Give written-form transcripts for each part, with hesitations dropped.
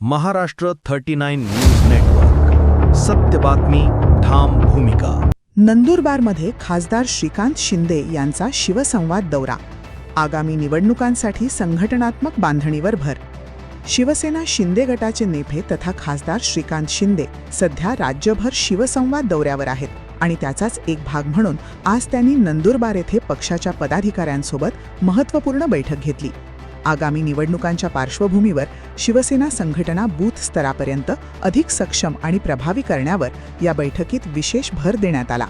Maharashtra 39 news network, सत्य बातमी, ठाम भूमिका। नंदुरबारमध्ये खासदार श्रीकांत शिंदे यांचा शिवसंवाद दौरा। आगामी निवडणुकांसाठी संघटनात्मक बांधणीवर भर। शिवसेना शिंदे गटाचे नेते तथा खासदार श्रीकांत शिंदे सध्या राज्यभर शिवसंवाद दौऱ्यावर आहेत आणि त्याचाच एक भाग म्हणून आज त्यांनी नंदुरबार येथे पक्षाच्या पदाधिकाऱ्यांसोबत महत्त्वपूर्ण बैठक घेतली। आगामी निवडणुकांच्या पार्श्वभूमीवर शिवसेना संघटना बूथ स्तरापर्यंत अधिक सक्षम आणि प्रभावी करण्यावर या बैठकीत विशेष भर देण्यात आला।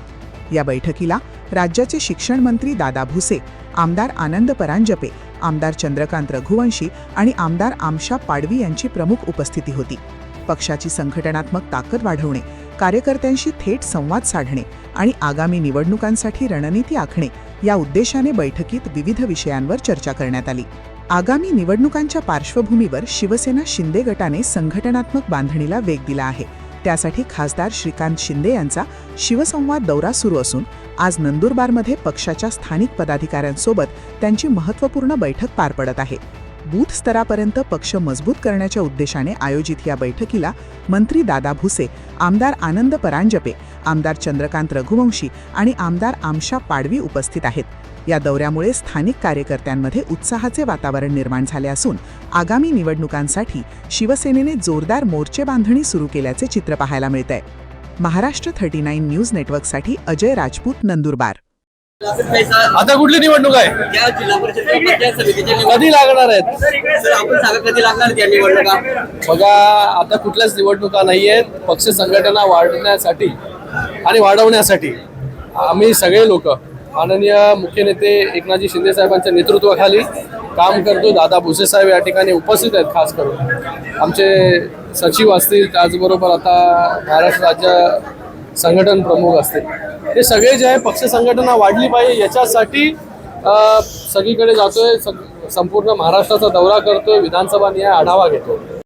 या बैठकीला राज्याचे शिक्षण मंत्री दादा भुसे, आमदार आनंद परांजपे, आमदार चंद्रकांत रघुवंशी आणि आमदार आमशा पाडवी यांची प्रमुख उपस्थिती होती। पक्षाची संघटनात्मक ताकद वाढवणे, कार्यकर्त्यांशी थेट संवाद साधणे आणि आगामी निवडणुकांसाठी रणनीती आखणे या उद्देशाने बैठकीत विविध विषयांवर चर्चा करण्यात आली। आगामी निवडणुकांच्या पार्श्वभूमीवर शिवसेना शिंदे गटाने संघटनात्मक बांधणीला वेग दिला आहे। त्यासाठी खासदार श्रीकांत शिंदे यांचा शिवसंवाद दौरा सुरू असून आज नंदुरबारमध्ये पक्षाच्या स्थानिक पदाधिकाऱ्यांसोबत त्यांची महत्त्वपूर्ण बैठक पार पडत आहे। बूथ स्तरापर्यंत पक्ष मजबूत करण्याच्या उद्देशाने आयोजित या बैठकीला मंत्री दादा भुसे, आमदार आनंद परांजपे, आमदार चंद्रकांत रघुवंशी आणि आमदार आमशा पाडवी उपस्थित आहेत। या दौऱ्यामुळे स्थानिक कार्यकर्त्यांमध्ये उत्साहाचे वातावरण निर्माण झाले असून आगामी निवडणुकांसाठी शिवसेनेने जोरदार मोर्चे बांधणी सुरू केल्याचे चित्र पाहायला मिळतंय। महाराष्ट्र 39 न्यूज नेटवर्कसाठी अजय राजपूत, नंदुरबार। आता कुठली निवडणूक आहे? कधी लागणार आहेत? आपण सांगा कधी लागणार त्या निवडणुका? बघा, आता कुठल्याच निवडणुका नाही आहेत। पक्ष संघटना वाढवण्यासाठी आणि वाढवण्यासाठी आम्ही सगळे लोक माननीय मुख्य नेते एकनाथजी शिंदे साहेबांच्या नेतृत्वाखाली काम करतो। दादा भुसे साहेब या ठिकाणी उपस्थित आहेत। खास करून आमचे सचिव असतील, त्याचबरोबर आता महाराष्ट्र राज्य संघटन प्रमुख असतील, हे सगळे जे आहे पक्ष संघटना वाढली पाहिजे याच्यासाठी सगळीकडे जातोय। संपूर्ण महाराष्ट्राचा दौरा करतोय, विधानसभा निहाय आढावा घेतो।